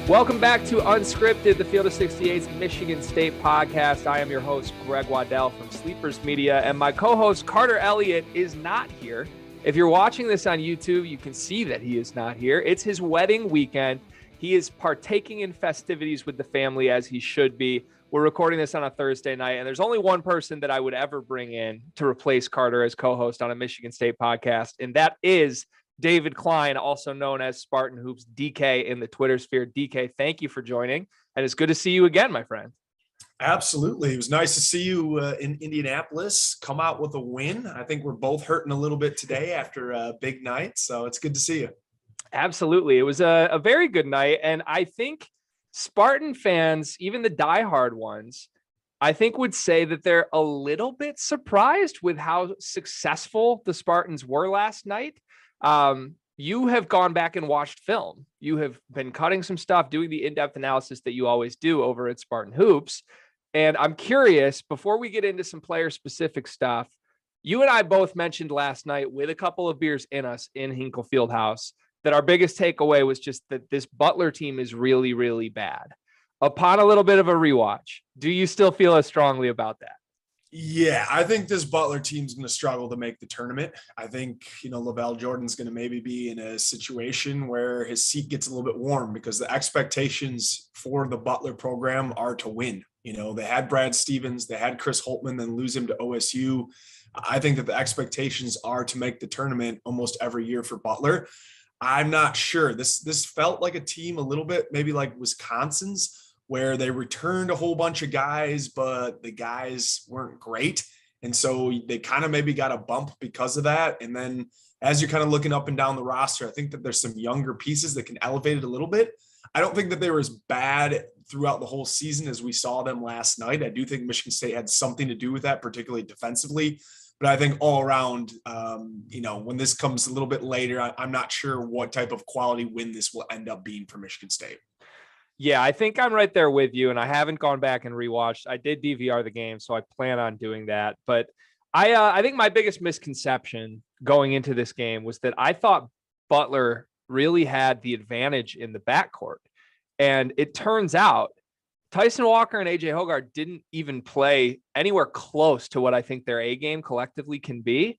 Welcome back to Unscripted, the Field of 68's Michigan State podcast. I am your host, Greg Waddell from Sleepers Media, and my co-host, Carter Elliott, is not here. If you're watching this on YouTube, you can see that he is not here. It's his wedding weekend. He is partaking in festivities with the family as he should be. We're recording this on a Thursday night, and there's only one person that I would ever bring in to replace Carter as co-host on a Michigan State podcast, and that is David Klein, also known as Spartan Hoops, DK in the Twitter sphere. DK, thank you for joining, and it's good to see you again, my friend. Absolutely. It was nice to see you in Indianapolis come out with a win. I think we're both hurting a little bit today after a big night, so it's good to see you. Absolutely. It was a very good night, and I think Spartan fans, even the diehard ones, I think would say that they're a little bit surprised with how successful the Spartans were last night. You have gone back and watched film. You have been cutting some stuff, doing the in-depth analysis that you always do over at Spartan Hoops. And I'm curious, before we get into some player-specific stuff, you and I both mentioned last night with a couple of beers in us in Hinkle Fieldhouse that our biggest takeaway was just that this Butler team is really, really bad. Upon a little bit of a rewatch, do you still feel as strongly about that? Yeah, I think this Butler team's going to struggle to make the tournament. I think, Lavelle Jordan's going to maybe be in a situation where his seat gets a little bit warm because the expectations for the Butler program are to win. They had Brad Stevens, they had Chris Holtman, then lose him to OSU. I think that the expectations are to make the tournament almost every year for Butler. I'm not sure. This felt like a team a little bit, maybe like Wisconsin's, where they returned a whole bunch of guys, but the guys weren't great. And so they kind of maybe got a bump because of that. And then as you're kind of looking up and down the roster, I think that there's some younger pieces that can elevate it a little bit. I don't think that they were as bad throughout the whole season as we saw them last night. I do think Michigan State had something to do with that, particularly defensively. But I think all around, when this comes a little bit later, I'm not sure what type of quality win this will end up being for Michigan State. Yeah, I think I'm right there with you, and I haven't gone back and rewatched. I did DVR the game, so I plan on doing that. But I think my biggest misconception going into this game was that I thought Butler really had the advantage in the backcourt. And it turns out Tyson Walker and AJ Hoggard didn't even play anywhere close to what I think their A game collectively can be.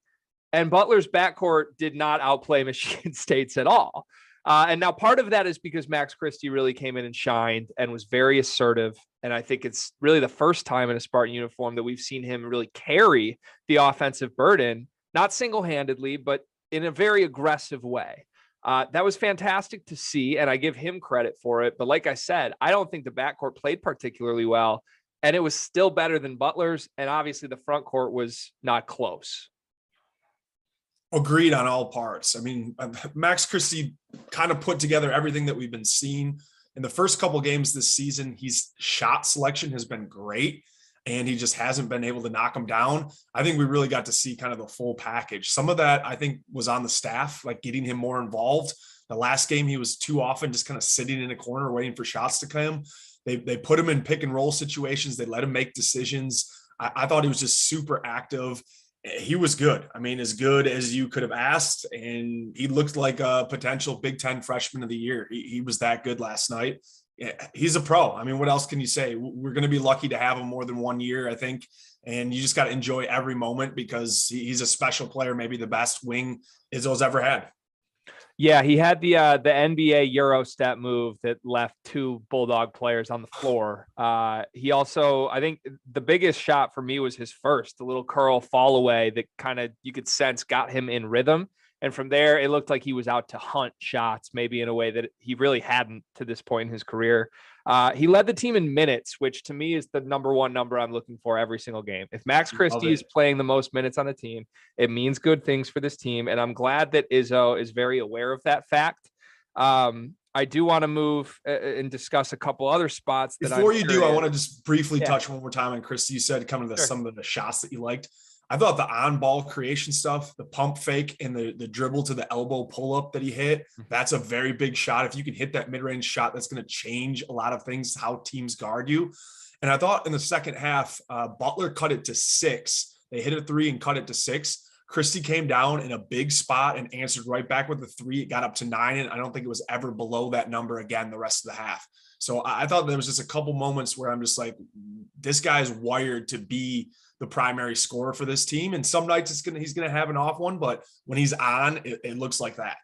And Butler's backcourt did not outplay Michigan State's at all. And now part of that is because Max Christie really came in and shined and was very assertive. And I think it's really the first time in a Spartan uniform that we've seen him really carry the offensive burden, not single-handedly, but in a very aggressive way. That was fantastic to see, and I give him credit for it. But like I said, I don't think the backcourt played particularly well, and it was still better than Butler's, and obviously the front court was not close. Agreed on all parts. I mean, Max Christie kind of put together everything that we've been seeing in the first couple games this season. His shot selection has been great, and he just hasn't been able to knock them down. I think we really got to see kind of the full package. Some of that, I think, was on the staff, like getting him more involved. The last game, he was too often just kind of sitting in a corner waiting for shots to come. They put him in pick and roll situations. They let him make decisions. I thought he was just super active. He was good. I mean, as good as you could have asked. And he looked like a potential Big Ten freshman of the year. He was that good last night. Yeah, he's a pro. I mean, what else can you say? We're going to be lucky to have him more than 1 year, I think. And you just got to enjoy every moment because he's a special player, maybe the best wing Izzo's ever had. Yeah, he had the NBA Euro step move that left two Bulldog players on the floor. He also, I think the biggest shot for me was his first, the little curl fall away that kind of you could sense got him in rhythm. And from there, it looked like he was out to hunt shots, maybe in a way that he really hadn't to this point in his career. He led the team in minutes, which to me is the number one number I'm looking for every single game. If Max Christie is playing the most minutes on the team, it means good things for this team. And I'm glad that Izzo is very aware of that fact. I do want to move and discuss a couple other spots. Before you do, I want to just briefly touch one more time on Christie. You said kind of some of the shots that you liked. I thought the on-ball creation stuff, the pump fake and the dribble to the elbow pull-up that he hit, that's a very big shot. If you can hit that mid-range shot, that's going to change a lot of things, how teams guard you. And I thought in the second half, Butler cut it to 6. They hit a 3 and cut it to 6. Christie came down in a big spot and answered right back with the 3. It got up to 9, and I don't think it was ever below that number again the rest of the half. So I thought there was just a couple moments where I'm just like, this guy's wired to be the primary scorer for this team. And some nights he's going to have an off one, but when he's on, it looks like that.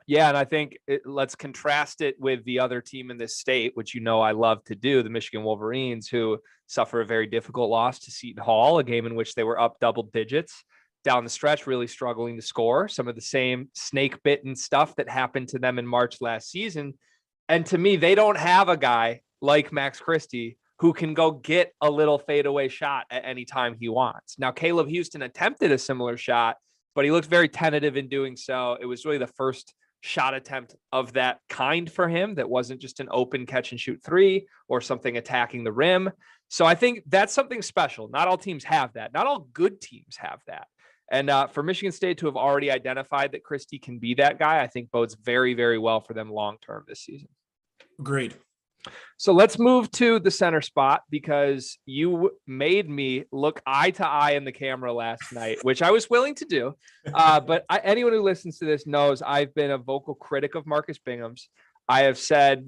Yeah, and I think let's contrast it with the other team in this state, which I love to do, the Michigan Wolverines, who suffer a very difficult loss to Seton Hall, a game in which they were up double digits down the stretch, really struggling to score. Some of the same snake-bitten stuff that happened to them in March last season. And to me, they don't have a guy like Max Christie who can go get a little fadeaway shot at any time he wants. Now, Caleb Houston attempted a similar shot, but he looked very tentative in doing so. It was really the first shot attempt of that kind for him that wasn't just an open catch and shoot 3 or something attacking the rim. So I think that's something special. Not all teams have that. Not all good teams have that. And for Michigan State to have already identified that Christie can be that guy, I think bodes very, very well for them long-term this season. Agreed. So let's move to the center spot, because you made me look eye to eye in the camera last night, which I was willing to do. But anyone who listens to this knows I've been a vocal critic of Marcus Bingham's. I have said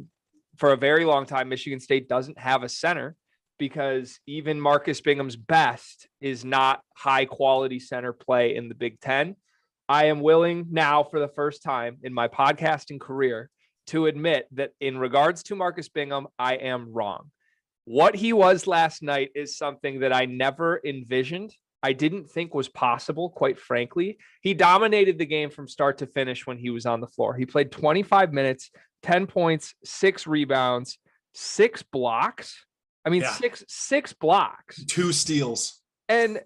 for a very long time, Michigan State doesn't have a center, because even Marcus Bingham's best is not high quality center play in the Big Ten. I am willing now, for the first time in my podcasting career, to admit that in regards to Marcus Bingham, I am wrong. What he was last night is something that I never envisioned. I didn't think was possible, quite frankly. He dominated the game from start to finish when he was on the floor. He played 25 minutes, 10 points, 6 rebounds, 6 blocks. I mean, Yeah. six blocks. 2 steals. And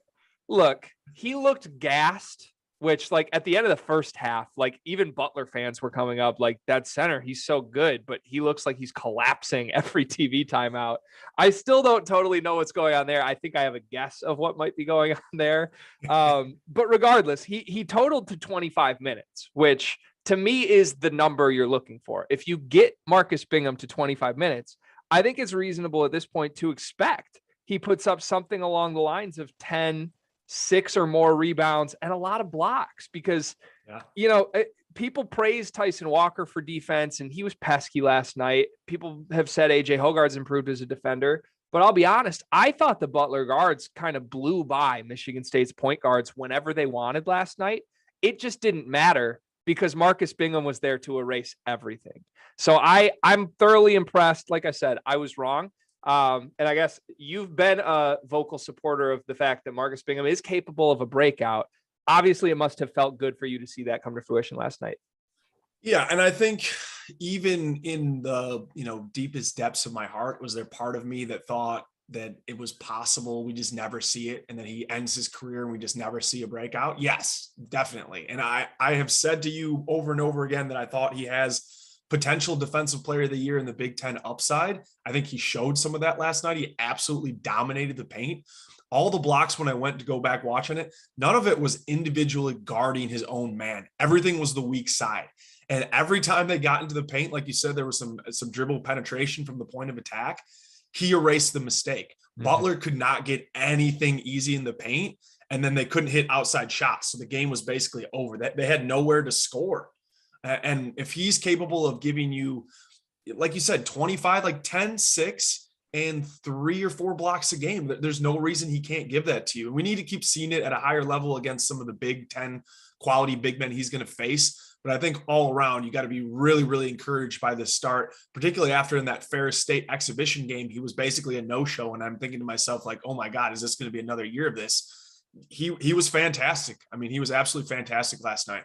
look, he looked gassed, which, like, at the end of the first half, like, even Butler fans were coming up like, that center, he's so good, but he looks like he's collapsing every TV timeout. I still don't totally know what's going on there. I think I have a guess of what might be going on there. But regardless, he totaled to 25 minutes, which to me is the number you're looking for. If you get Marcus Bingham to 25 minutes, I think it's reasonable at this point to expect he puts up something along the lines of 10, 6 or more rebounds and a lot of blocks, because, people praise Tyson Walker for defense, and he was pesky last night. People have said AJ Hoggard's improved as a defender, but I'll be honest, I thought the Butler guards kind of blew by Michigan State's point guards whenever they wanted last night. It just didn't matter because Marcus Bingham was there to erase everything. So I'm thoroughly impressed. Like I said, I was wrong. And I guess you've been a vocal supporter of the fact that Marcus Bingham is capable of a breakout. Obviously, it must have felt good for you to see that come to fruition last night. Yeah, and I think even in the deepest depths of my heart, was there part of me that thought that it was possible we just never see it, and then he ends his career and we just never see a breakout? Yes, definitely. And I have said to you over and over again that I thought he has potential defensive player of the year in the Big Ten upside. I think he showed some of that last night. He absolutely dominated the paint. All the blocks, when I went to go back watching it, none of it was individually guarding his own man. Everything was the weak side. And every time they got into the paint, like you said, there was some dribble penetration from the point of attack. He erased the mistake. Mm-hmm. Butler could not get anything easy in the paint, and then they couldn't hit outside shots. So the game was basically over. They had nowhere to score. And if he's capable of giving you, like you said, 25, like 10, 6, and 3 or 4 blocks a game, there's no reason he can't give that to you. And we need to keep seeing it at a higher level against some of the Big Ten quality big men he's going to face. But I think all around, you got to be really, really encouraged by the start, particularly after in that Ferris State exhibition game, he was basically a no-show. And I'm thinking to myself, like, oh my God, is this going to be another year of this? He was fantastic. I mean, he was absolutely fantastic last night.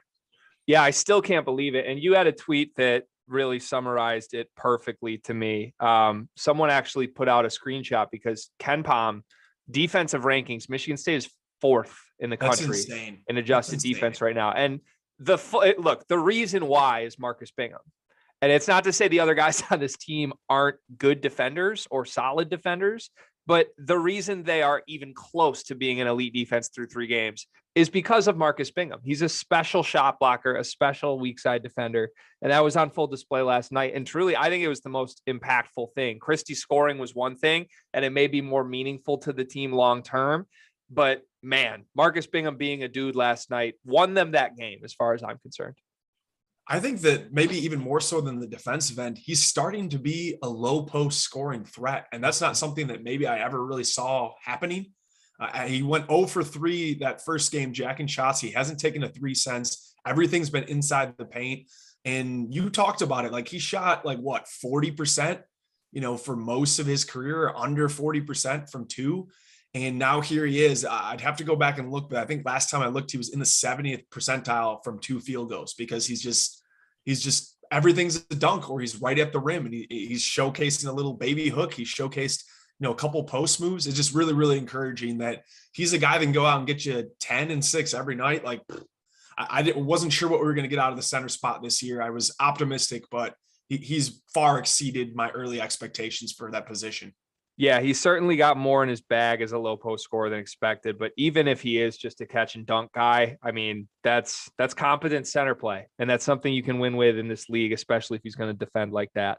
Yeah, I still can't believe it. And you had a tweet that really summarized it perfectly to me. Someone actually put out a screenshot because KenPom defensive rankings, Michigan State is 4th in the country in adjusted defense right now. And the reason why is Marcus Bingham. And it's not to say the other guys on this team aren't good defenders or solid defenders, but the reason they are even close to being an elite defense through 3 games is because of Marcus Bingham. He's a special shot blocker, a special weak side defender. And that was on full display last night. And truly, I think it was the most impactful thing. Christie scoring was one thing, and it may be more meaningful to the team long-term. But man, Marcus Bingham being a dude last night won them that game as far as I'm concerned. I think that maybe even more so than the defensive end, he's starting to be a low post scoring threat. And that's not something that maybe I ever really saw happening. He went 0 for 3 that first game, jacking shots. He hasn't taken a 3 since. Everything's been inside the paint. And you talked about it. Like he shot like what, 40%, for most of his career, under 40% from 2. And now here he is. I'd have to go back and look, but I think last time I looked, he was in the 70th percentile from 2 field goals because he's just everything's a dunk or he's right at the rim and he's showcasing a little baby hook. He showcased, a couple post moves. It's just really, really encouraging that he's a guy that can go out and get you 10 and 6 every night. Like I wasn't sure what we were going to get out of the center spot this year. I was optimistic, but he's far exceeded my early expectations for that position. Yeah, he certainly got more in his bag as a low post scorer than expected. But even if he is just a catch and dunk guy, I mean, that's competent center play. And that's something you can win with in this league, especially if he's going to defend like that.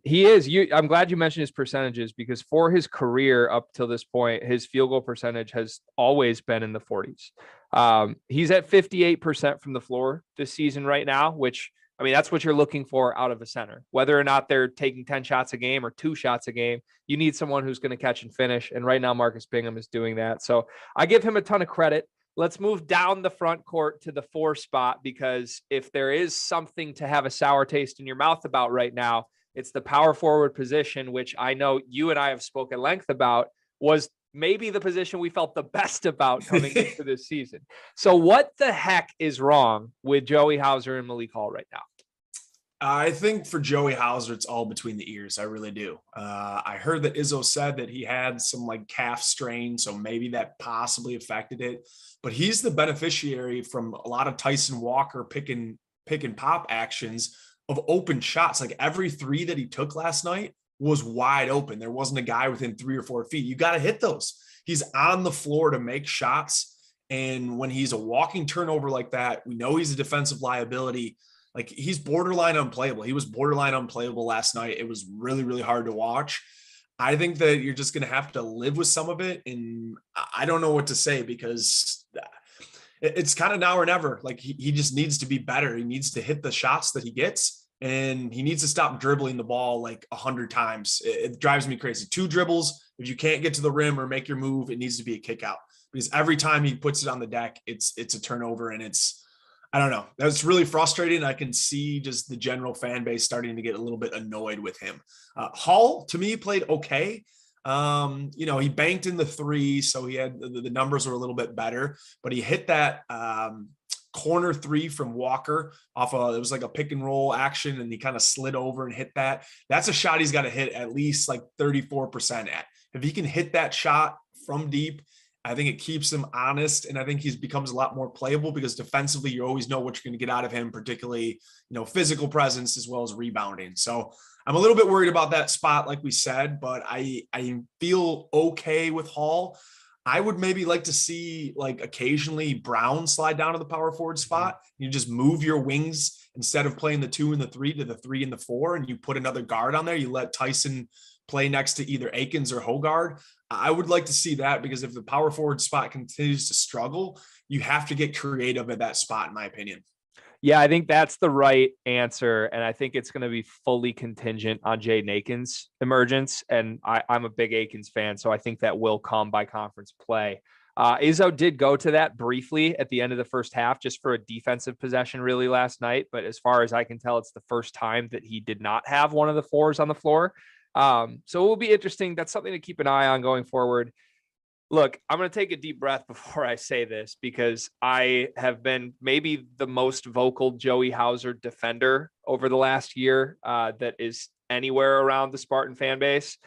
He is. I'm glad you mentioned his percentages because for his career up till this point, his field goal percentage has always been in the 40s. He's at 58% from the floor this season right now, which, I mean, that's what you're looking for out of a center. Whether or not they're taking 10 shots a game or 2 shots a game, you need someone who's going to catch and finish. And right now, Marcus Bingham is doing that. So I give him a ton of credit. Let's move down the front court to the 4 spot, because if there is something to have a sour taste in your mouth about right now, it's the power forward position, which I know you and I have spoken at length about, was maybe the position we felt the best about coming into this season. So what the heck is wrong with Joey Hauser and Malik Hall right now? I think for Joey Hauser, it's all between the ears. I really do. I heard that Izzo said that he had some like calf strain, so maybe that possibly affected it. But he's the beneficiary from a lot of Tyson Walker pick and pop actions of open shots. Like every 3 that he took last night was wide open. There wasn't a guy within 3 or 4 feet. You got to hit those. He's on the floor to make shots. And when he's a walking turnover like that, we know he's a defensive liability. Like he's borderline unplayable. He was borderline unplayable last night. It was really, really hard to watch. I think that you're just going to have to live with some of it. And I don't know what to say because it's kind of now or never. Like he just needs to be better. He needs to hit the shots that he gets. And he needs to stop dribbling the ball like 100 times. It drives me crazy. 2 dribbles. If you can't get to the rim or make your move, it needs to be a kick out because every time he puts it on the deck, it's a turnover and I don't know. That's really frustrating. I can see just the general fan base starting to get a little bit annoyed with him. Hall to me played okay. He banked in the 3, so he had the numbers were a little bit better, but he hit that, corner 3 from Walker off it was like a pick and roll action and he kind of slid over and hit that. That's a shot he's got to hit at least like 34% at. If he can hit that shot from deep, I think it keeps him honest. And I think he becomes a lot more playable because defensively, you always know what you're going to get out of him, particularly, physical presence as well as rebounding. So I'm a little bit worried about that spot, like we said, but I feel okay with Hall. I would maybe like to see like occasionally Brown slide down to the power forward spot. You just move your wings instead of playing the 2 and the 3 to the 3 and the 4, and you put another guard on there. You let Tyson play next to either Akins or Hogard. I would like to see that because if the power forward spot continues to struggle, you have to get creative at that spot, in my opinion. Yeah, I think that's the right answer. And I think it's going to be fully contingent on Jaden Akins' emergence. And I'm a big Akins fan, so I think that will come by conference play. Izzo did go to that briefly at the end of the first half, just for a defensive possession really last night. But as far as I can tell, it's the first time that he did not have one of the 4s on the floor. So it will be interesting. That's something to keep an eye on going forward. Look, I'm going to take a deep breath before I say this because I have been maybe the most vocal Joey Hauser defender over the last year that is anywhere around the Spartan fan base.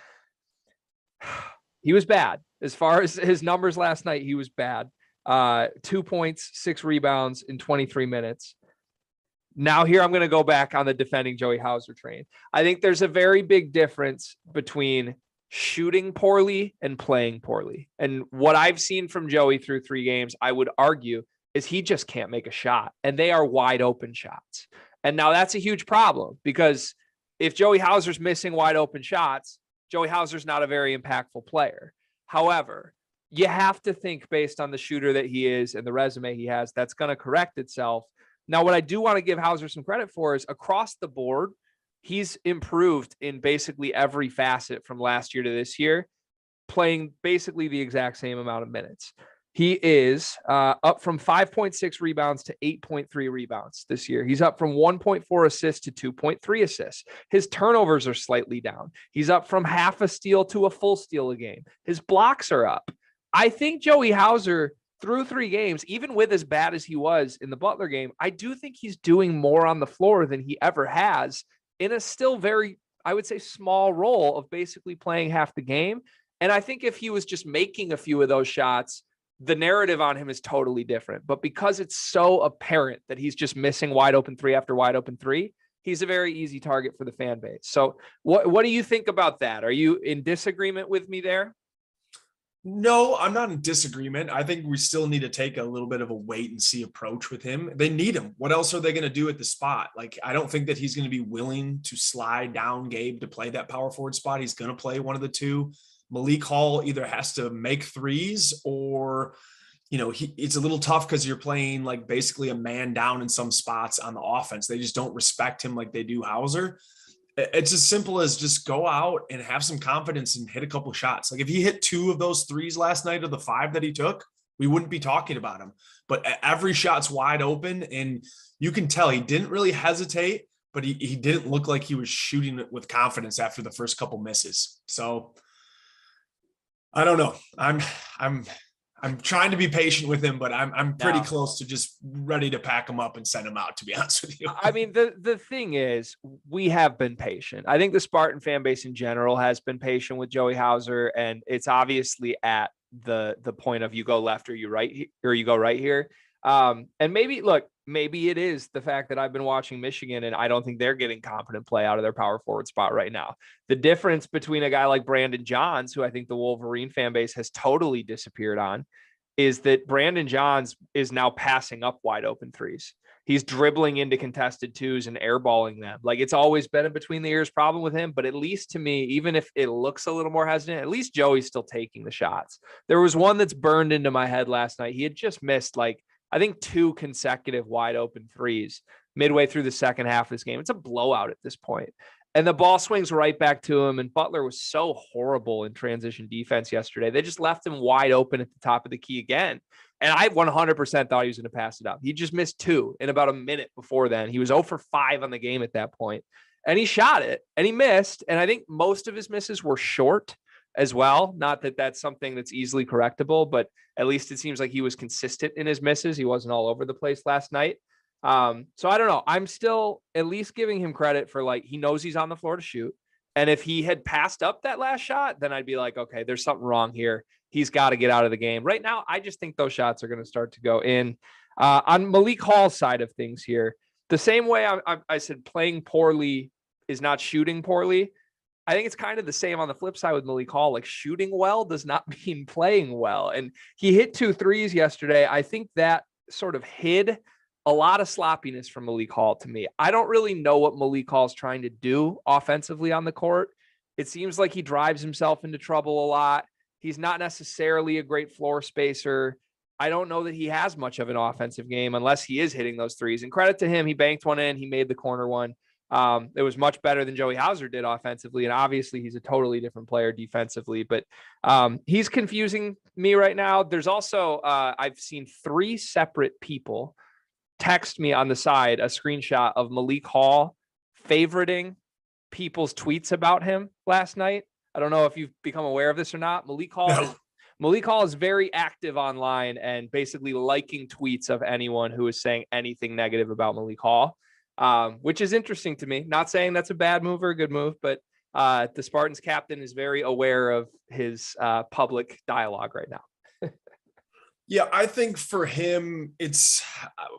He was bad. As far as his numbers last night, he was bad. 2 points, 6 rebounds in 23 minutes. Now here I'm going to go back on the defending Joey Hauser train. I think there's a very big difference between shooting poorly and playing poorly. And what I've seen from Joey through 3 games, I would argue, is he just can't make a shot. And they are wide open shots. And now that's a huge problem because if Joey Hauser's missing wide open shots, Joey Hauser's not a very impactful player. However, you have to think based on the shooter that he is and the resume he has, that's going to correct itself. Now, what I do want to give Hauser some credit for is across the board, he's improved in basically every facet from last year to this year, playing basically the exact same amount of minutes. He is up from 5.6 rebounds to 8.3 rebounds this year. He's up from 1.4 assists to 2.3 assists. His turnovers are slightly down. He's up from half a steal to a full steal a game. His blocks are up. I think Joey Hauser, through 3 games, even with as bad as he was in the Butler game, I do think he's doing more on the floor than he ever has in a still very, I would say, small role of basically playing half the game. And I think if he was just making a few of those shots, the narrative on him is totally different. But because it's so apparent that he's just missing wide open 3 after wide open 3, he's a very easy target for the fan base. So what do you think about that? Are you in disagreement with me there? No, I'm not in disagreement. I think we still need to take a little bit of a wait and see approach with him. They need him. What else are they going to do at the spot? Like, I don't think that he's going to be willing to slide down Gabe to play that power forward spot. He's going to play one of the two. Malik Hall either has to make threes or, it's a little tough because you're playing like basically a man down in some spots on the offense. They just don't respect him like they do Hauser. It's as simple as just go out and have some confidence and hit a couple shots. Like if he hit 2 of those threes last night of the 5 that he took, we wouldn't be talking about him. But every shot's wide open, and you can tell he didn't really hesitate, but he didn't look like he was shooting it with confidence after the first couple misses. So I don't know. I'm trying to be patient with him, but I'm pretty close to just ready to pack him up and send him out, to be honest with you. I mean, the thing is, we have been patient. I think the Spartan fan base in general has been patient with Joey Hauser, and it's obviously at the point of you go left or you go right here. And maybe it is the fact that I've been watching Michigan and I don't think they're getting competent play out of their power forward spot right now. The difference between a guy like Brandon Johns, who I think the Wolverine fan base has totally disappeared on, is that Brandon Johns is now passing up wide open 3s. He's dribbling into contested 2s and airballing them. Like, it's always been a between the ears problem with him, but at least to me, even if it looks a little more hesitant, at least Joey's still taking the shots. There was one that's burned into my head last night. He had just missed I think 2 consecutive wide open 3s midway through the second half of this game. It's a blowout at this point. And the ball swings right back to him. And Butler was so horrible in transition defense yesterday. They just left him wide open at the top of the key again. And I 100% thought he was going to pass it up. He just missed 2 in about a minute before then. He was 0 for 5 on the game at that point. And he shot it and he missed. And I think most of his misses were short as well. Not that that's something that's easily correctable, but at least it seems like he was consistent in his misses. He wasn't all over the place last night. So I don't know. I'm still at least giving him credit for he knows he's on the floor to shoot. And if he had passed up that last shot, then I'd be like, okay, there's something wrong here. He's got to get out of the game. Right now, I just think those shots are going to start to go in. On Malik Hall's side of things here, the same way I said playing poorly is not shooting poorly. I think it's kind of the same on the flip side with Malik Hall. Shooting well does not mean playing well. And he hit 2 threes yesterday. I think that sort of hid a lot of sloppiness from Malik Hall to me. I don't really know what Malik Hall is trying to do offensively on the court. It seems like he drives himself into trouble a lot. He's not necessarily a great floor spacer. I don't know that he has much of an offensive game unless he is hitting those threes. And credit to him, he banked one in. He made the corner one. It was much better than Joey Hauser did offensively. And obviously he's a totally different player defensively, but he's confusing me right now. There's also, I've seen 3 separate people text me on the side a screenshot of Malik Hall favoriting people's tweets about him last night. I don't know if you've become aware of this or not. Malik Hall is very active online and basically liking tweets of anyone who is saying anything negative about Malik Hall. Which is interesting to me. Not saying that's a bad move or a good move, but the Spartans captain is very aware of his public dialogue right now. Yeah, I think for him, it's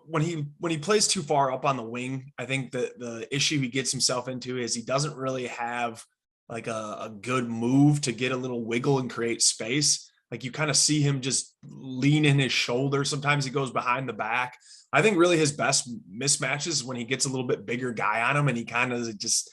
when he plays too far up on the wing, I think the issue he gets himself into is he doesn't really have a good move to get a little wiggle and create space. You kind of see him just lean in his shoulder. Sometimes he goes behind the back. I think really his best mismatches when he gets a little bit bigger guy on him and he kind of just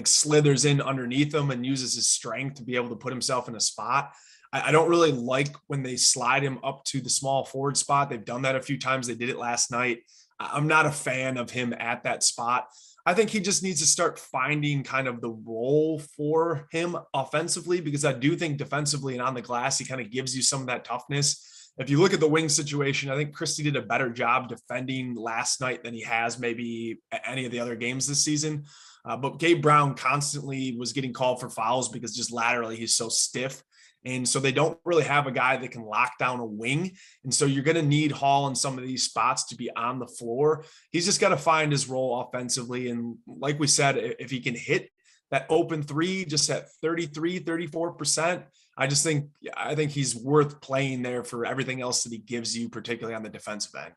slithers in underneath him and uses his strength to be able to put himself in a spot. I don't really like when they slide him up to the small forward spot. They've done that a few times. They did it last night. I'm not a fan of him at that spot. I think he just needs to start finding kind of the role for him offensively, because I do think defensively and on the glass, he kind of gives you some of that toughness. If you look at the wing situation, I think Christie did a better job defending last night than he has maybe any of the other games this season. But Gabe Brown constantly was getting called for fouls because just laterally he's so stiff. And so they don't really have a guy that can lock down a wing. And so you're going to need Hall in some of these spots to be on the floor. He's just got to find his role offensively. And like we said, if he can hit that open three just at 33, 34%, I think he's worth playing there for everything else that he gives you, particularly on the defensive end.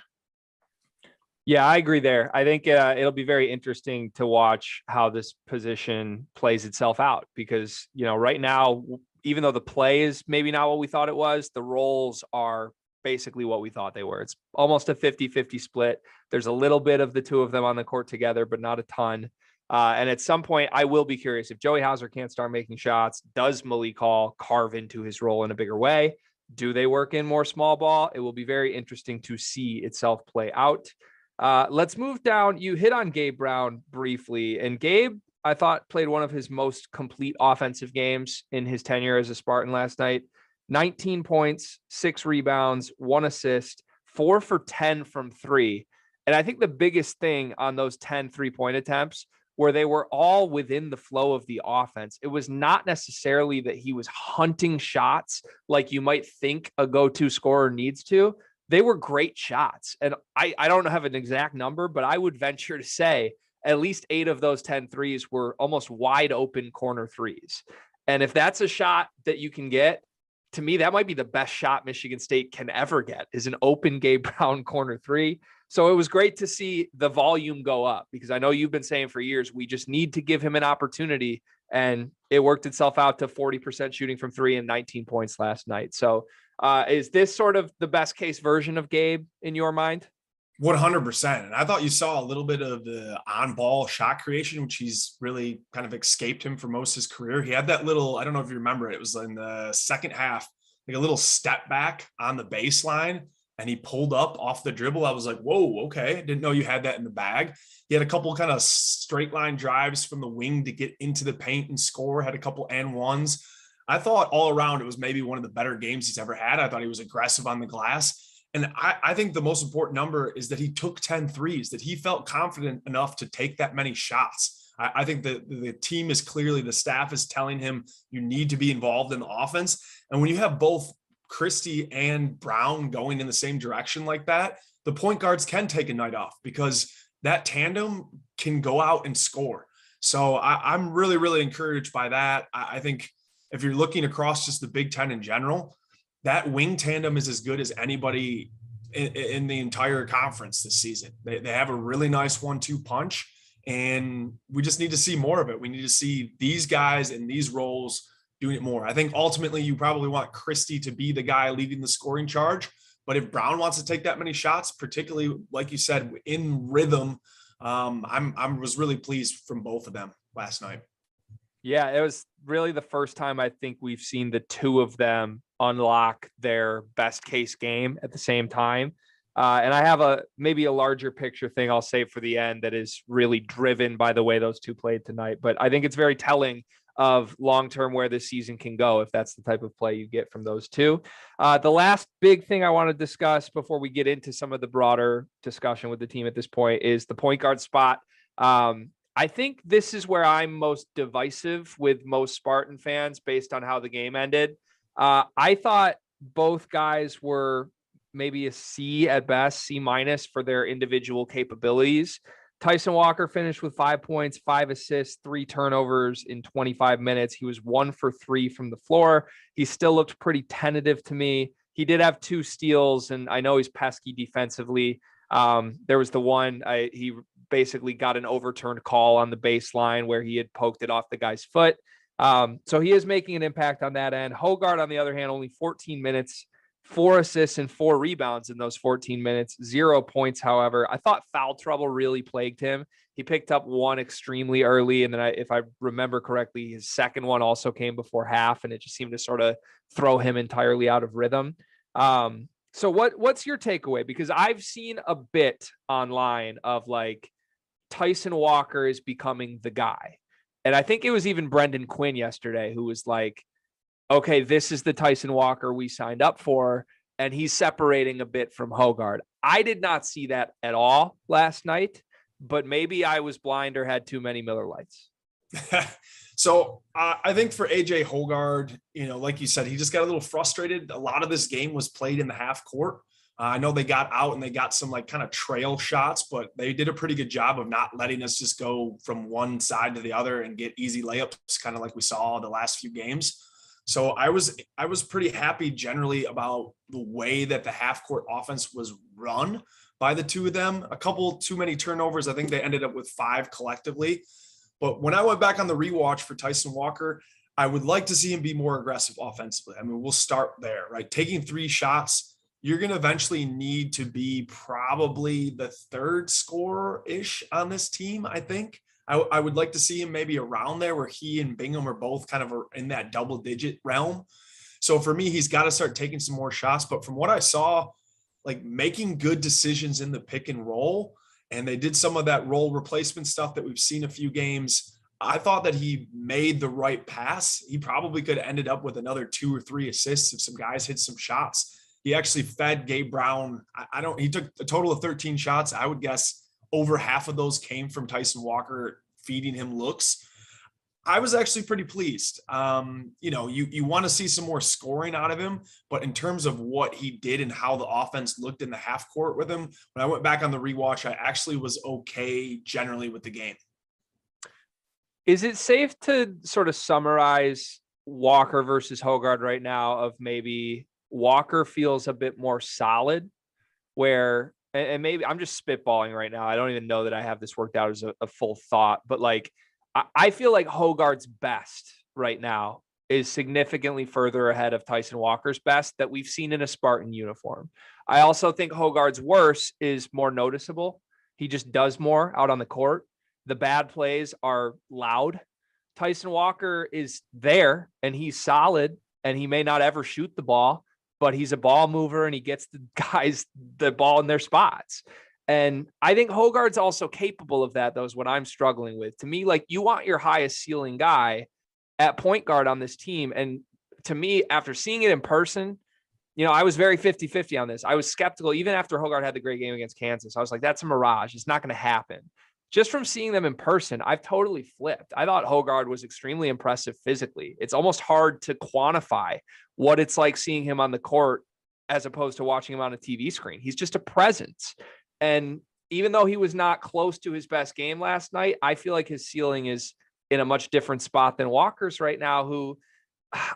Yeah, I agree there. I think it'll be very interesting to watch how this position plays itself out, because, right now, even though the play is maybe not what we thought it was, the roles are basically what we thought they were. It's almost a 50-50 split. There's a little bit of the two of them on the court together, but not a ton. And at some point, I will be curious if Joey Hauser can't start making shots. Does Malik Hall carve into his role in a bigger way? Do they work in more small ball? It will be very interesting to see itself play out. Let's move down. You hit on Gabe Brown briefly, and Gabe, I thought, played one of his most complete offensive games in his tenure as a Spartan last night. 19 points, 6 rebounds, 1 assist, 4 for 10 from 3. And I think the biggest thing on those 10 3-point attempts where they were all within the flow of the offense. It was not necessarily that he was hunting shots like you might think a go-to scorer needs to. They were great shots. And I don't have an exact number, but I would venture to say at least 8 of those 10 threes were almost wide open corner threes. And if that's a shot that you can get, to me, that might be the best shot Michigan State can ever get, is an open Gabe Brown corner 3. So it was great to see the volume go up, because I know you've been saying for years, we just need to give him an opportunity. And it worked itself out to 40% shooting from 3 and 19 points last night. So is this sort of the best case version of Gabe in your mind? 100%. And I thought you saw a little bit of the on-ball shot creation, which he's really kind of escaped him for most of his career. He had that little, I don't know if you remember it was in the second half, like a little step back on the baseline, and he pulled up off the dribble. I was like, whoa, okay. Didn't know you had that in the bag. He had a couple kind of straight line drives from the wing to get into the paint and score, had a couple N1s. I thought all around it was maybe one of the better games he's ever had. I thought he was aggressive on the glass. And I think the most important number is that he took 10 threes, that he felt confident enough to take that many shots. I think that the team is clearly, the staff is telling him you need to be involved in the offense. And when you have both Christie and Brown going in the same direction like that, the point guards can take a night off, because that tandem can go out and score. So I'm really, really encouraged by that. I think if you're looking across just the Big Ten in general, that wing tandem is as good as anybody in the entire conference this season. They have a really nice 1-2 punch, and we just need to see more of it. We need to see these guys in these roles doing it more. I think ultimately you probably want Christie to be the guy leading the scoring charge, but if Brown wants to take that many shots, particularly like you said, in rhythm, I was really pleased from both of them last night. Yeah, it was really the first time I think we've seen the two of them unlock their best case game at the same time. And I have maybe a larger picture thing I'll save for the end that is really driven by the way those two played tonight. But I think it's very telling of long-term where this season can go if that's the type of play you get from those two. The last big thing I want to discuss before we get into some of the broader discussion with the team at this point is the point guard spot. I think this is where I'm most divisive with most Spartan fans based on how the game ended. I thought both guys were maybe a C at best, C- for their individual capabilities. Tyson Walker finished with 5 points, 5 assists, 3 turnovers in 25 minutes. He was 1 for 3 from the floor. He still looked pretty tentative to me. He did have 2 steals, and I know he's pesky defensively. There was the one, he basically got an overturned call on the baseline where he had poked it off the guy's foot. So he is making an impact on that end. Hogard, on the other hand, only 14 minutes, 4 assists and 4 rebounds in those 14 minutes, 0 points. However, I thought foul trouble really plagued him. He picked up one extremely early. And then if I remember correctly, his second one also came before half, and it just seemed to sort of throw him entirely out of rhythm. So what's your takeaway? Because I've seen a bit online of like Tyson Walker is becoming the guy. And I think it was even Brendan Quinn yesterday who was like, okay, this is the Tyson Walker we signed up for, and he's separating a bit from Hogard. I did not see that at all last night, but maybe I was blind or had too many Miller Lights. So I think for AJ Hoggard, like you said, he just got a little frustrated. A lot of this game was played in the half court. I know they got out and they got some like kind of trail shots, but they did a pretty good job of not letting us just go from one side to the other and get easy layups, kind of like we saw the last few games. So I was pretty happy generally about the way that the half court offense was run by the two of them. A couple too many turnovers. I think they ended up with 5 collectively. But when I went back on the rewatch for Tyson Walker, I would like to see him be more aggressive offensively. I mean, we'll start there, right? Taking 3 shots, you're going to eventually need to be probably the third scorer-ish on this team, I think. I would like to see him maybe around there where he and Bingham are both kind of in that double-digit realm. So for me, he's got to start taking some more shots. But from what I saw, like making good decisions in the pick and roll, and they did some of that role replacement stuff that we've seen a few games. I thought that he made the right pass. He probably could have ended up with another 2 or 3 assists if some guys hit some shots. He actually fed Gabe Brown. He took a total of 13 shots. I would guess over half of those came from Tyson Walker feeding him looks. I was actually pretty pleased. You want to see some more scoring out of him, but in terms of what he did and how the offense looked in the half court with him, when I went back on the rewatch, I actually was okay generally with the game. Is it safe to sort of summarize Walker versus Hogard right now of maybe Walker feels a bit more solid and maybe I'm just spitballing right now. I don't even know that I have this worked out as a full thought, but like, I feel like Hogard's best right now is significantly further ahead of Tyson Walker's best that we've seen in a Spartan uniform. I also think Hogard's worse is more noticeable. He just does more out on the court. The bad plays are loud. Tyson Walker is there and he's solid and he may not ever shoot the ball, but he's a ball mover and he gets the guys the ball in their spots. And I think Hogard's also capable of that, though, is what I'm struggling with. To me, like, you want your highest ceiling guy at point guard on this team. And to me, after seeing it in person, I was very 50-50 on this. I was skeptical, even after Hogard had the great game against Kansas. I was like, that's a mirage. It's not going to happen. Just from seeing them in person, I've totally flipped. I thought Hogard was extremely impressive physically. It's almost hard to quantify what it's like seeing him on the court as opposed to watching him on a TV screen. He's just a presence. And even though he was not close to his best game last night, I feel like his ceiling is in a much different spot than Walker's right now, who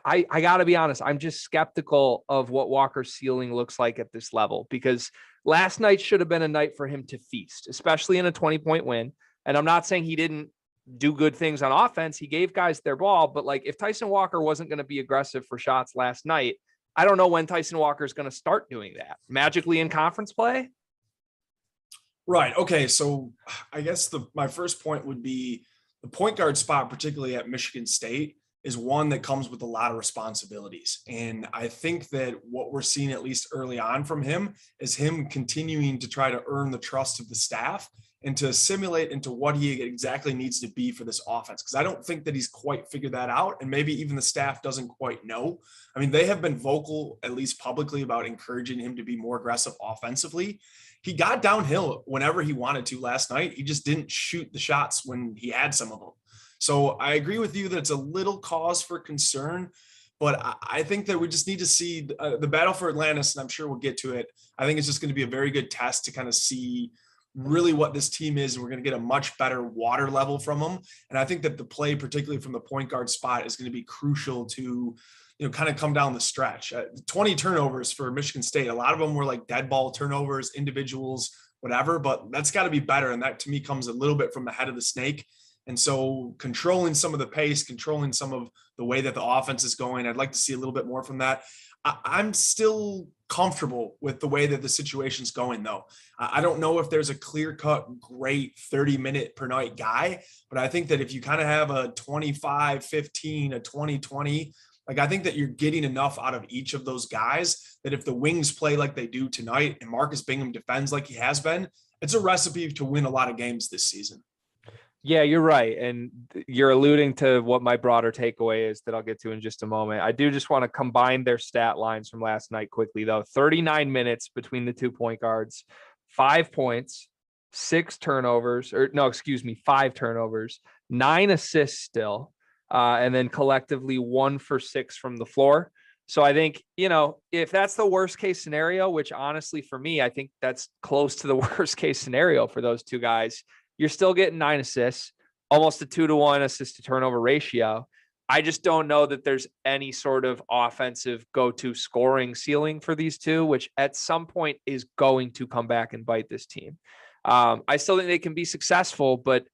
I got to be honest, I'm just skeptical of what Walker's ceiling looks like at this level, because last night should have been a night for him to feast, especially in a 20-point win. And I'm not saying he didn't do good things on offense. He gave guys their ball, but like if Tyson Walker wasn't going to be aggressive for shots last night, I don't know when Tyson Walker is going to start doing that magically in conference play. Right. Okay. So I guess my first point would be the point guard spot, particularly at Michigan State, is one that comes with a lot of responsibilities. And I think that what we're seeing, at least early on from him, is him continuing to try to earn the trust of the staff and to assimilate into what he exactly needs to be for this offense. Because I don't think that he's quite figured that out. And maybe even the staff doesn't quite know. I mean, they have been vocal, at least publicly, about encouraging him to be more aggressive offensively. He got downhill whenever he wanted to last night. He just didn't shoot the shots when he had some of them. So I agree with you that it's a little cause for concern, but I think that we just need to see the battle for Atlantis, and I'm sure we'll get to it. I think it's just going to be a very good test to kind of see really what this team is. And we're going to get a much better water level from them. And I think that the play, particularly from the point guard spot, is going to be crucial to, kind of come down the stretch. 20 turnovers for Michigan State. A lot of them were like dead ball turnovers, individuals, whatever, but that's got to be better. And that to me comes a little bit from the head of the snake. And so controlling some of the pace, controlling some of the way that the offense is going, I'd like to see a little bit more from that. I'm still comfortable with the way that the situation's going, though. I don't know if there's a clear-cut, great 30-minute per night guy, but I think that if you kind of have a 25-15, a 20-20, like I think that you're getting enough out of each of those guys that if the wings play like they do tonight and Marcus Bingham defends like he has been, it's a recipe to win a lot of games this season. Yeah, you're right. And you're alluding to what my broader takeaway is that I'll get to in just a moment. I do just want to combine their stat lines from last night quickly, though. 39 minutes between the 2 point guards, 5 points, 5 turnovers, 9 assists still, and then collectively 1 for 6 from the floor. So I think, if that's the worst case scenario, which honestly for me, I think that's close to the worst case scenario for those two guys, you're still getting 9 assists, almost a 2-to-1 assist to turnover ratio. I just don't know that there's any sort of offensive go-to scoring ceiling for these two, which at some point is going to come back and bite this team. I still think they can be successful, but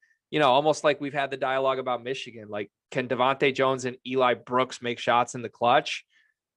almost like we've had the dialogue about Michigan, like can Devontae Jones and Eli Brooks make shots in the clutch?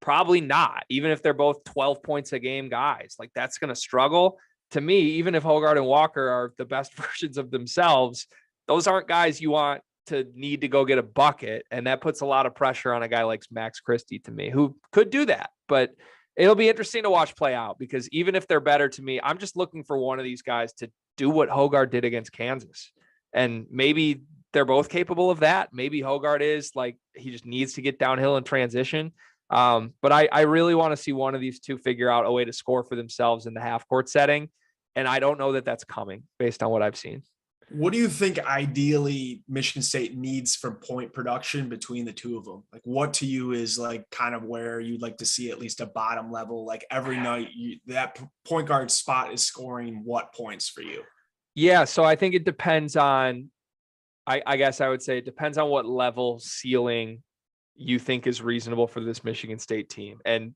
Probably not, even if they're both 12 points a game guys. Like that's going to struggle. To me, even if Hogard and Walker are the best versions of themselves, those aren't guys you want to need to go get a bucket. And that puts a lot of pressure on a guy like Max Christie to me, who could do that. But it'll be interesting to watch play out because even if they're better to me, I'm just looking for one of these guys to do what Hogard did against Kansas. And maybe they're both capable of that. Maybe Hogard is like, he just needs to get downhill and transition. But I really want to see one of these two figure out a way to score for themselves in the half court setting. And I don't know that that's coming based on what I've seen. What do you think ideally Michigan State needs for point production between the two of them? Like what to you is like kind of where you'd like to see at least a bottom level, like every night that point guard spot is scoring what points for you? Yeah. So I think it depends on, I guess I would say it depends on what level ceiling you think is reasonable for this Michigan State team. And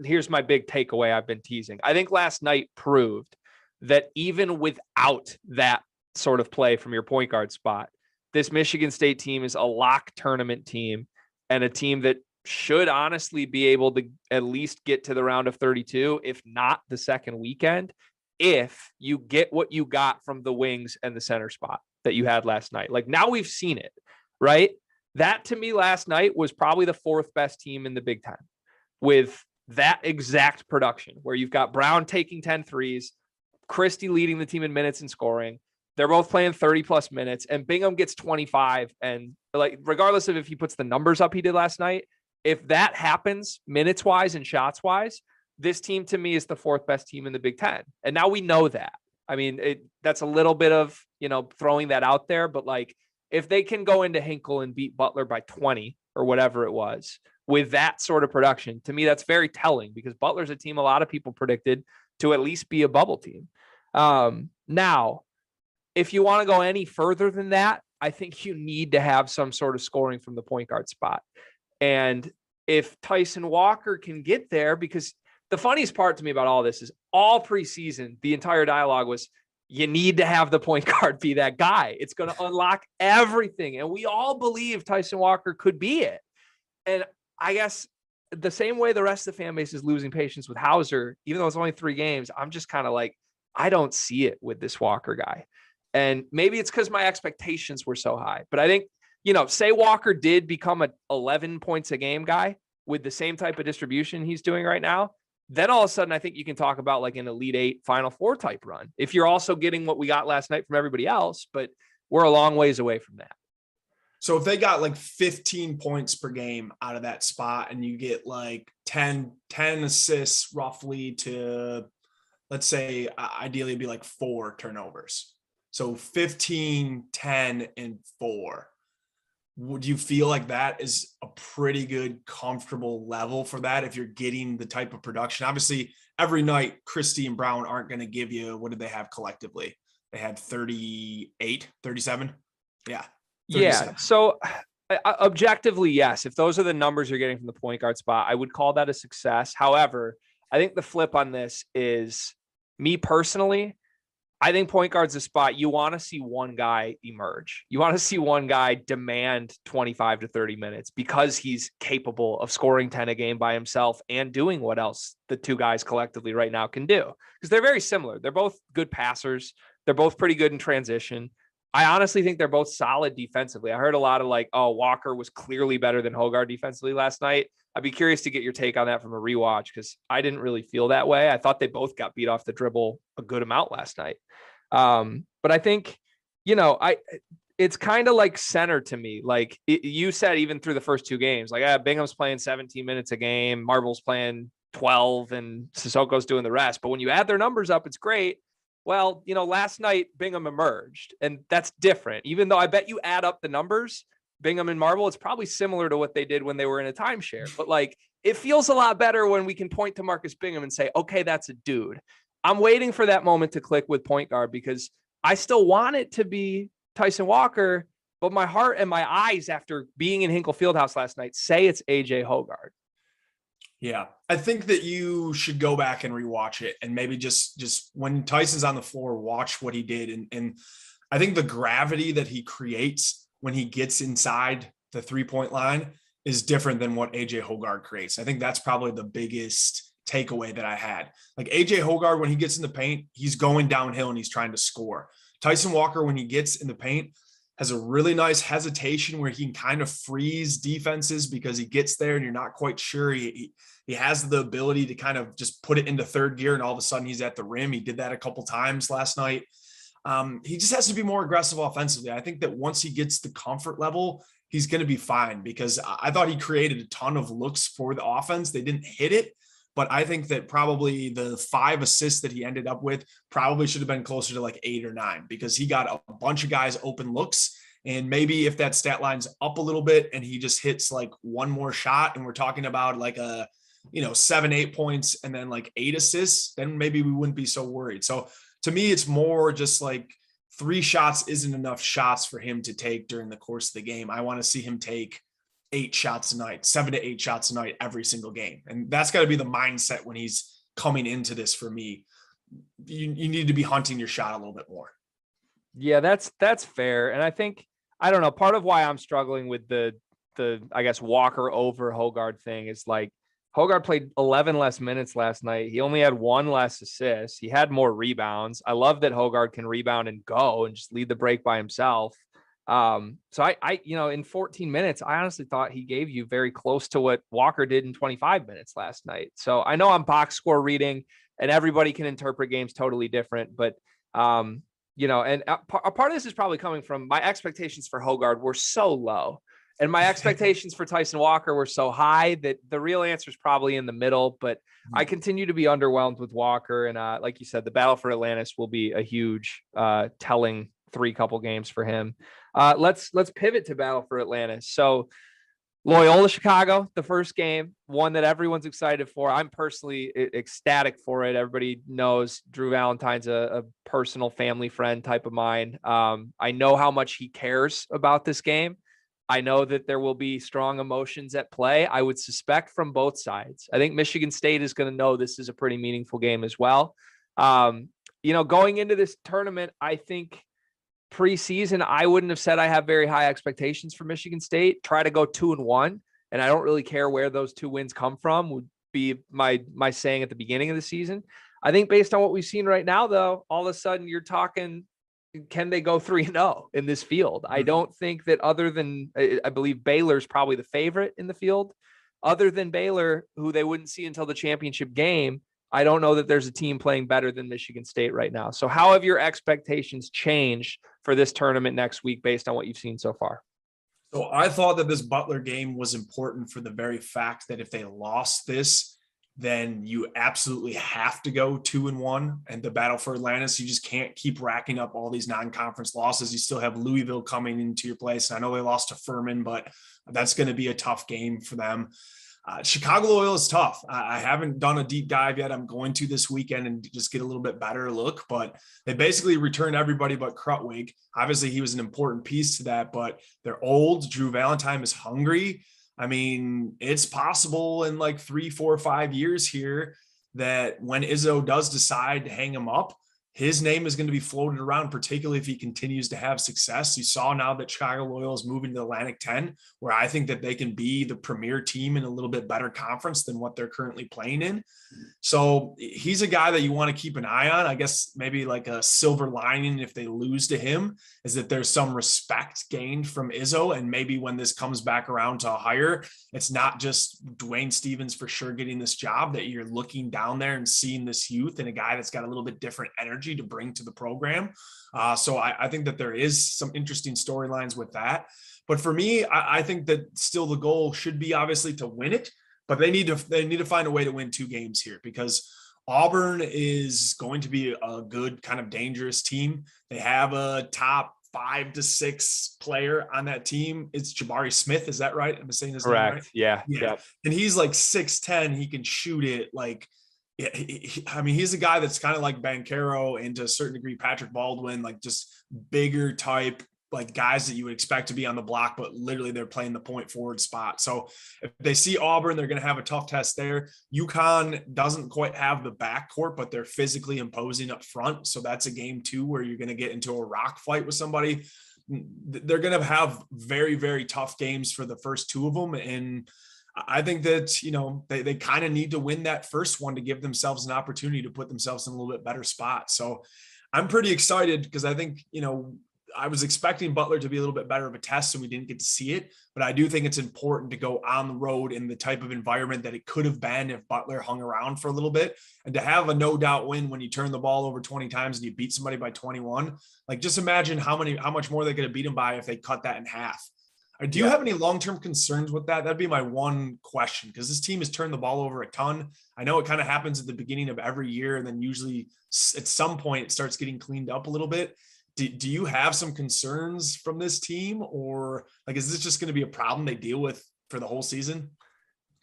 here's my big takeaway I've been teasing. I think last night proved that even without that sort of play from your point guard spot, this Michigan State team is a lock tournament team and a team that should honestly be able to at least get to the round of 32, if not the second weekend, if you get what you got from the wings and the center spot that you had last night. Like now we've seen it, right? That to me last night was probably the 4th best team in the Big Ten with that exact production where you've got Brown taking 10 threes, Christie leading the team in minutes and scoring. They're both playing 30 plus minutes and Bingham gets 25. And like, regardless of if he puts the numbers up he did last night, if that happens minutes wise and shots wise, this team to me is the 4th best team in the Big Ten. And now we know that. I mean, that's a little bit of, throwing that out there, but like if they can go into Hinkle and beat Butler by 20 or whatever it was with that sort of production, to me, that's very telling because Butler's a team a lot of people predicted to at least be a bubble team. Now, if you want to go any further than that, I think you need to have some sort of scoring from the point guard spot. And if Tyson Walker can get there, because the funniest part to me about all this is all preseason, the entire dialogue was you need to have the point guard be that guy. It's going to unlock everything. And we all believe Tyson Walker could be it. And I guess the same way the rest of the fan base is losing patience with Hauser, even though it's only 3 games, I'm just kind of like, I don't see it with this Walker guy. And maybe it's because my expectations were so high. But I think, say Walker did become a 11 points a game guy with the same type of distribution he's doing right now, then all of a sudden I think you can talk about like an Elite 8 Final 4 type run. If you're also getting what we got last night from everybody else, but we're a long ways away from that. So if they got like 15 points per game out of that spot and you get like 10 assists roughly to, let's say, ideally it'd be like 4 turnovers. So 15, 10, and 4. Would you feel like that is a pretty good, comfortable level for that if you're getting the type of production? Obviously, every night, Christie and Brown aren't going to give you, what did they have collectively? They had 38, 37? Yeah. 37. Yeah. So objectively, yes. If those are the numbers you're getting from the point guard spot, I would call that a success. However, I think the flip on this is me personally, I think point guard's a spot you want to see one guy emerge. You want to see one guy demand 25 to 30 minutes because he's capable of scoring 10 a game by himself and doing what else the two guys collectively right now can do. Because they're very similar. They're both good passers. They're both pretty good in transition. I honestly think they're both solid defensively. I heard a lot of like, oh, Walker was clearly better than Hogard defensively last night. I'd be curious to get your take on that from a rewatch because I didn't really feel that way. I thought they both got beat off the dribble a good amount last night. But I think, it's kind of like center to me. Like you said, even through the first two games, like Bingham's playing 17 minutes a game, Marble's playing 12, and Sissoko's doing the rest. But when you add their numbers up, it's great. Well, last night Bingham emerged, and that's different. Even though I bet you add up the numbers, Bingham and Marble, it's probably similar to what they did when they were in a timeshare. But like, it feels a lot better when we can point to Marcus Bingham and say, okay, that's a dude. I'm waiting for that moment to click with point guard because I still want it to be Tyson Walker, but my heart and my eyes after being in Hinkle Fieldhouse last night say it's AJ Hoggard. Yeah, I think that you should go back and rewatch it and maybe just when Tyson's on the floor, watch what he did. And I think the gravity that he creates when he gets inside the 3-point line is different than what AJ Hoggard creates. I think that's probably the biggest takeaway that I had. Like AJ Hoggard, when he gets in the paint, he's going downhill and he's trying to score. Tyson Walker, when he gets in the paint, has a really nice hesitation where he can kind of freeze defenses because he gets there and you're not quite sure. He has the ability to kind of just put it into third gear and all of a sudden he's at the rim. He did that a couple times last night. He just has to be more aggressive offensively. I think that once he gets the comfort level, he's going to be fine because I thought he created a ton of looks for the offense. They didn't hit it, but I think that probably the 5 assists that he ended up with probably should have been closer to like 8 or 9 because he got a bunch of guys open looks. And maybe if that stat line's up a little bit and he just hits like one more shot and we're talking about like 7-8 points and then like 8 assists, then maybe we wouldn't be so worried. So to me, it's more just like 3 shots isn't enough shots for him to take during the course of the game. I want to see him take 8 shots a night, 7 to 8 shots a night every single game. And that's got to be the mindset when he's coming into this for me. You need to be hunting your shot a little bit more. Yeah, that's fair. And I think, I don't know, part of why I'm struggling with the I guess Walker over Hogard thing is like Hogard played 11 less minutes last night. He only had 1 less assist. He had more rebounds. I love that Hogard can rebound and go and just lead the break by himself. So I in 14 minutes, I honestly thought he gave you very close to what Walker did in 25 minutes last night. So I know I'm box score reading and everybody can interpret games totally different, but and a part of this is probably coming from my expectations for Hogard were so low and my expectations for Tyson Walker were so high that the real answer is probably in the middle, but I continue to be underwhelmed with Walker. And like you said, the battle for Atlantis will be a huge telling 3 couple games for him. Let's pivot to battle for Atlantis. So Loyola Chicago, the first game, one that everyone's excited for. I'm personally ecstatic for it. Everybody knows Drew Valentine's a personal family friend type of mine. I know how much he cares about this game. I know that there will be strong emotions at play. I would suspect from both sides. I think Michigan State is going to know this is a pretty meaningful game as well. Going into this tournament, I think preseason, I wouldn't have said I have very high expectations for Michigan State. Try to go 2-1, and I don't really care where those 2 wins come from, would be my saying at the beginning of the season. I think based on what we've seen right now, though, all of a sudden you're talking, can they go 3-0 in this field? I don't think that other than, I believe Baylor's probably the favorite in the field. Other than Baylor, who they wouldn't see until the championship game, I don't know that there's a team playing better than Michigan State right now. So how have your expectations changed for this tournament next week based on what you've seen so far? So I thought that this Butler game was important for the very fact that if they lost this, then you absolutely have to go 2-1 and the battle for Atlantis. You just can't keep racking up all these non-conference losses. You still have Louisville coming into your place. And I know they lost to Furman, but that's going to be a tough game for them. Chicago Loyola is tough. I haven't done a deep dive yet. I'm going to this weekend and just get a little bit better look, but they basically returned everybody but Krutwig. Obviously he was an important piece to that, but they're old. Drew Valentine is hungry. I mean, it's possible in like 3, 4, 5 years here that when Izzo does decide to hang him up, his name is going to be floated around, particularly if he continues to have success. You saw now that Chicago Loyola is moving to the Atlantic 10, where I think that they can be the premier team in a little bit better conference than what they're currently playing in. So he's a guy that you want to keep an eye on. I guess maybe like a silver lining if they lose to him is that there's some respect gained from Izzo. And maybe when this comes back around to hire, it's not just Dwayne Stevens for sure getting this job, that you're looking down there and seeing this youth and a guy that's got a little bit different energy to bring to the program. So I think that there is some interesting storylines with that. But for me, I think that still the goal should be obviously to win it. But they need to find a way to win 2 games here, because Auburn is going to be a good kind of dangerous team. They have a top 5 to 6 player on that team. It's Jabari Smith. Is that right? I'm saying his Correct. name right? Yeah. Yeah. And he's like 6'10". He can shoot it. Like, I mean, he's a guy that's kind of like Banchero and to a certain degree Patrick Baldwin, like just bigger type, like guys that you would expect to be on the block, but literally they're playing the point forward spot. So if they see Auburn, they're going to have a tough test there. UConn doesn't quite have the backcourt, but they're physically imposing up front. So that's a game too, where you're going to get into a rock fight with somebody. They're going to have very, very tough games for the first 2 of them. And I think that, you know, they kind of need to win that first one to give themselves an opportunity to put themselves in a little bit better spot. So I'm pretty excited because I think, you know, I was expecting Butler to be a little bit better of a test, and we didn't get to see it. But I do think it's important to go on the road in the type of environment that it could have been if Butler hung around for a little bit, and to have a no doubt win when you turn the ball over 20 times and you beat somebody by 21. Like, just imagine how much more they could have beat them by if they cut that in half. Do you have any long-term concerns with that? That'd be my one question, because this team has turned the ball over a ton. I know it kind of happens at the beginning of every year, and then usually at some point it starts getting cleaned up a little bit. Do you have some concerns from this team, or like, is this just going to be a problem they deal with for the whole season?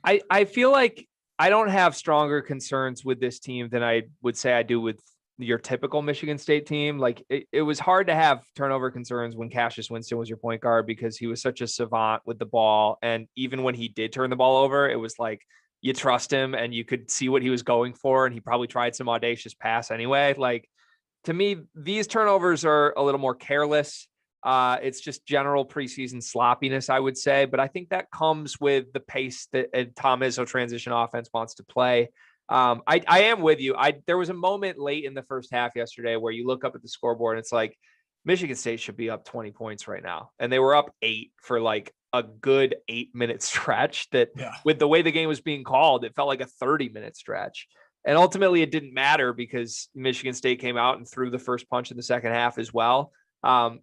I feel like I don't have stronger concerns with this team than I would say I do with your typical Michigan State team. Like it was hard to have turnover concerns when Cassius Winston was your point guard, because he was such a savant with the ball. And even when he did turn the ball over, it was like, you trust him and you could see what he was going for. And he probably tried some audacious pass anyway. Like, to me, these turnovers are a little more careless. It's just general preseason sloppiness, I would say. But I think that comes with the pace that Tom Izzo transition offense wants to play. I am with you. There was a moment late in the first half yesterday where you look up at the scoreboard and it's like, Michigan State should be up 20 points right now. And they were up 8 for like a good 8-minute stretch that with the way the game was being called, it felt like a 30-minute stretch. And ultimately it didn't matter because Michigan State came out and threw the first punch in the second half as well. I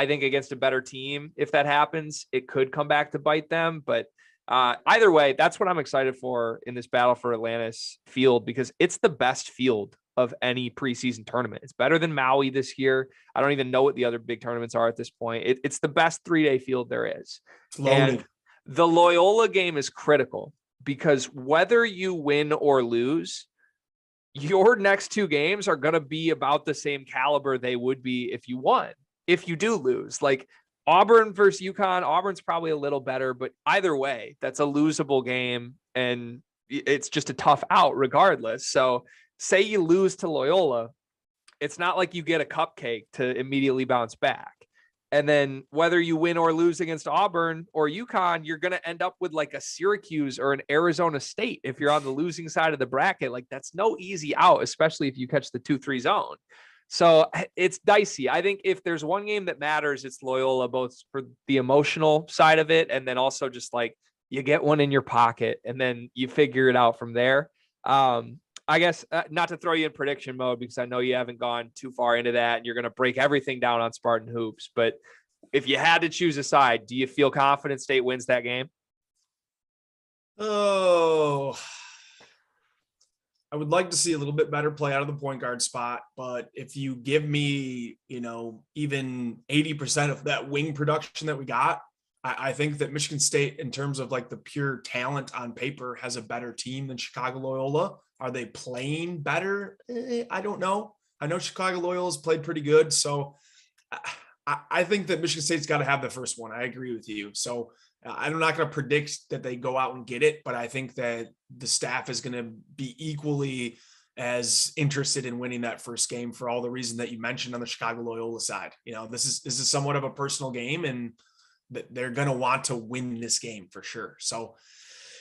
think against a better team, if that happens, it could come back to bite them. But either way, that's what I'm excited for in this battle for Atlantis field, because it's the best field of any preseason tournament. It's better than Maui this year. I don't even know what the other big tournaments are at this point. It's the best 3-day field there is. And the Loyola game is critical, because whether you win or lose, your next 2 games are going to be about the same caliber they would be if you won. If you do lose, like Auburn versus UConn, Auburn's probably a little better, but either way, that's a losable game and it's just a tough out regardless. So say you lose to Loyola, it's not like you get a cupcake to immediately bounce back. And then whether you win or lose against Auburn or UConn, you're going to end up with like a Syracuse or an Arizona State if you're on the losing side of the bracket. Like, that's no easy out, especially if you catch the 2-3 zone. So it's dicey. I think if there's one game that matters, it's Loyola, both for the emotional side of it and then also just like you get one in your pocket and then you figure it out from there. I guess not to throw you in prediction mode, because I know you haven't gone too far into that and you're going to break everything down on Spartan Hoops. But if you had to choose a side, do you feel confident State wins that game? Oh, I would like to see a little bit better play out of the point guard spot. But if you give me, you know, even 80% of that wing production that we got, I think that Michigan State, in terms of like the pure talent on paper, has a better team than Chicago Loyola. Are they playing better? I don't know. I know Chicago Loyola's played pretty good. So I think that Michigan State's got to have the first one. I agree with you. So I'm not going to predict that they go out and get it, but I think that the staff is going to be equally as interested in winning that first game for all the reasons that you mentioned on the Chicago Loyola side. This is somewhat of a personal game, and they're going to want to win this game for sure. So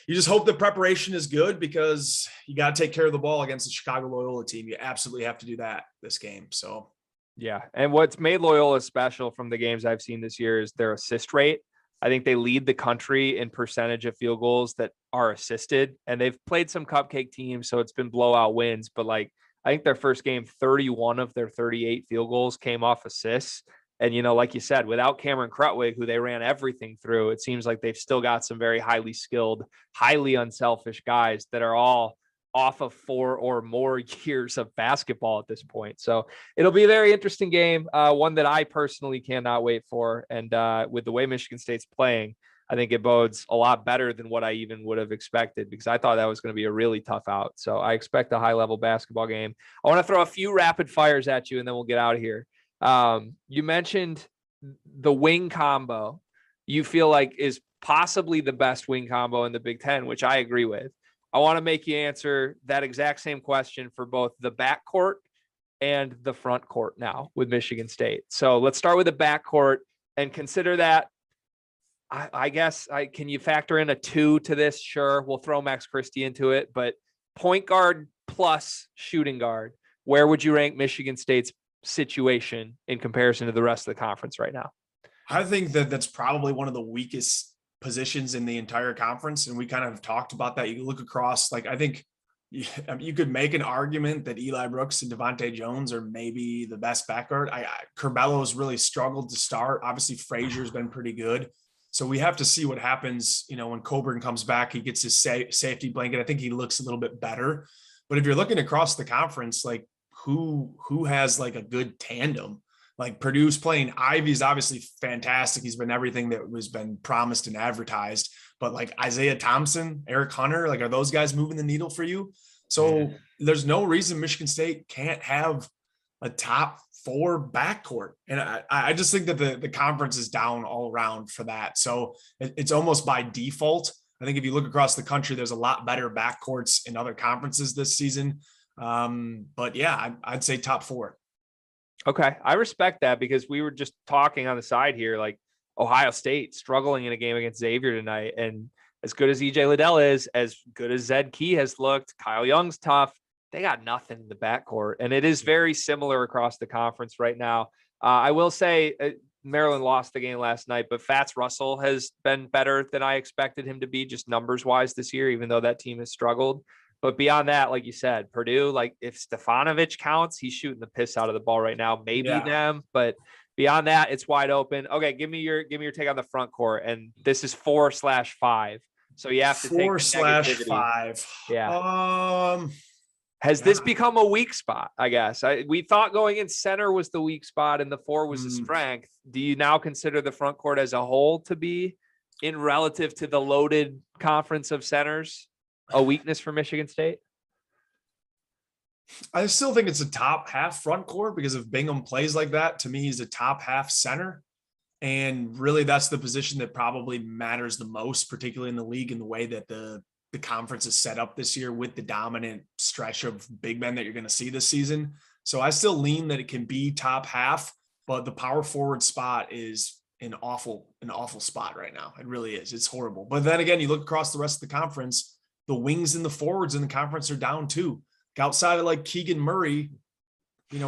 you just hope the preparation is good, because you got to take care of the ball against the Chicago Loyola team. You absolutely have to do that this game. So yeah. And what's made Loyola special from the games I've seen this year is their assist rate. I think they lead the country in percentage of field goals that are assisted, and they've played some cupcake teams, so it's been blowout wins. But like, I think their first game, 31 of their 38 field goals came off assists. And, like you said, without Cameron Krutwig, who they ran everything through, it seems like they've still got some very highly skilled, highly unselfish guys that are all off of 4 or more years of basketball at this point. So it'll be a very interesting game, one that I personally cannot wait for. And with the way Michigan State's playing, I think it bodes a lot better than what I even would have expected, because I thought that was going to be a really tough out. So I expect a high-level basketball game. I want to throw a few rapid fires at you, and then we'll get out of here. You mentioned the wing combo you feel like is possibly the best wing combo in the Big Ten, which I agree with. I want to make you answer that exact same question for both the backcourt and the front court now with Michigan State. So let's start with the backcourt and consider that. I guess can you factor in a 2 to this? Sure. We'll throw Max Christie into it, but point guard plus shooting guard, where would you rank Michigan State's situation in comparison to the rest of the conference right now? I think that's probably one of the weakest positions in the entire conference. And we kind of talked about that. You look across, like, I think you could make an argument that Eli Brooks and Devontae Jones are maybe the best backcourt. Curbello's really struggled to start. Obviously Frazier's been pretty good. So we have to see what happens, when Coburn comes back, he gets his safety blanket. I think he looks a little bit better, but if you're looking across the conference, like who has like a good tandem? Like Purdue's playing. Ivy's obviously fantastic. He's been everything that was been promised and advertised. But like Isaiah Thompson, Eric Hunter, like, are those guys moving the needle for you? So there's no reason Michigan State can't have a top 4 backcourt. And I just think that the conference is down all around for that. So it's almost by default. I think if you look across the country, there's a lot better backcourts in other conferences this season. But yeah, I'd say top 4. Okay. I respect that, because we were just talking on the side here, like Ohio State struggling in a game against Xavier tonight. And as good as EJ Liddell is, as good as Zed Key has looked, Kyle Young's tough. They got nothing in the backcourt. And it is very similar across the conference right now. I will say Maryland lost the game last night, but Fats Russell has been better than I expected him to be, just numbers wise this year, even though that team has struggled. But beyond that, like you said, Purdue, like if Stefanovic counts, he's shooting the piss out of the ball right now. Maybe them, but beyond that, it's wide open. Okay, give me your take on the front court, and this is 4/5. So you have to take 4/5. Yeah. Has this become a weak spot? I guess we thought going in center was the weak spot and the 4 was the strength. Do you now consider the front court as a whole to be, in relative to the loaded conference of centers, a weakness for Michigan State? I still think it's a top half front court, because if Bingham plays like that, to me, he's a top half center. And really that's the position that probably matters the most, particularly in the league, in the way that the conference is set up this year with the dominant stretch of big men that you're going to see this season. So I still lean that it can be top half, but the power forward spot is an awful spot right now. It really is. It's horrible. But then again, you look across the rest of the conference, the wings and the forwards in the conference are down too. Outside of like Keegan Murray,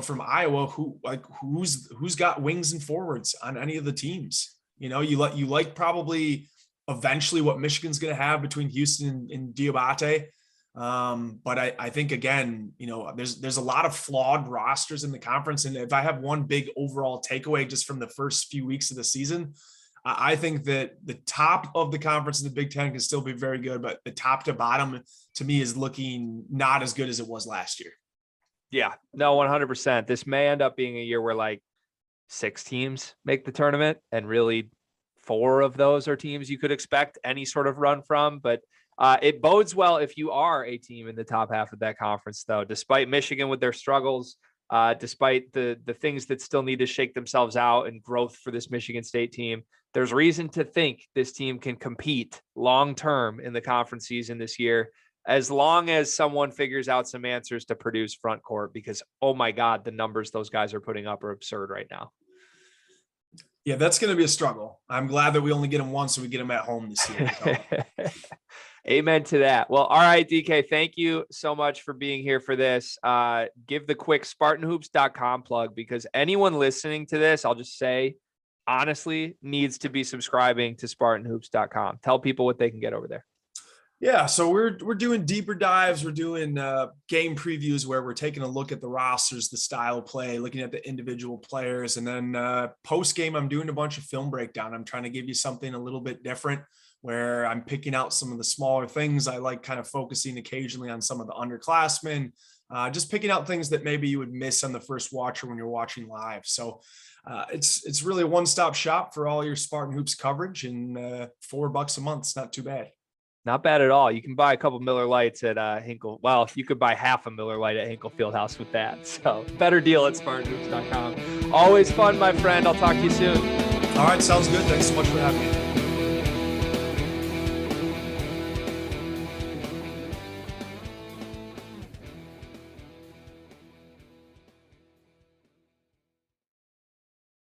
from Iowa, who's got wings and forwards on any of the teams? You like probably eventually what Michigan's going to have between Houston and Diabate. But I think again, there's a lot of flawed rosters in the conference. And if I have one big overall takeaway just from the first few weeks of the season, I think that the top of the conference in the Big Ten can still be very good, but the top to bottom to me is looking not as good as it was last year. Yeah, no, 100%. This may end up being a year where like 6 teams make the tournament, and really 4 of those are teams you could expect any sort of run from. But it bodes well if you are a team in the top half of that conference, though, despite Michigan with their struggles, despite the things that still need to shake themselves out and growth for this Michigan State team. There's reason to think this team can compete long-term in the conference season this year. as long as someone figures out some answers to produce front court, because, oh my God, the numbers those guys are putting up are absurd right now. Yeah, that's going to be a struggle. I'm glad that we only get them once, so we get them at home this year. Amen to that. Well, all right, DK, thank you so much for being here for this. Give the quick SpartanHoops.com plug, because anyone listening to this, I'll just say, honestly, needs to be subscribing to SpartanHoops.com. Tell people what they can get over there. Yeah, so we're doing deeper dives. We're doing game previews where we're taking a look at the rosters, the style of play, looking at the individual players. And then post game, I'm doing a bunch of film breakdown. I'm trying to give you something a little bit different, where I'm picking out some of the smaller things. I like kind of focusing occasionally on some of the underclassmen, just picking out things that maybe you would miss on the first watcher when you're watching live. So it's really a one-stop shop for all your Spartan Hoops coverage, and $4 a month. It's not too bad. Not bad at all. You can buy a couple Miller Lights at Hinkle. Well, you could buy half a Miller Light at Hinkle Fieldhouse with that. So better deal at SpartanHoops.com. Always fun, my friend. I'll talk to you soon. All right. Sounds good. Thanks so much for having me.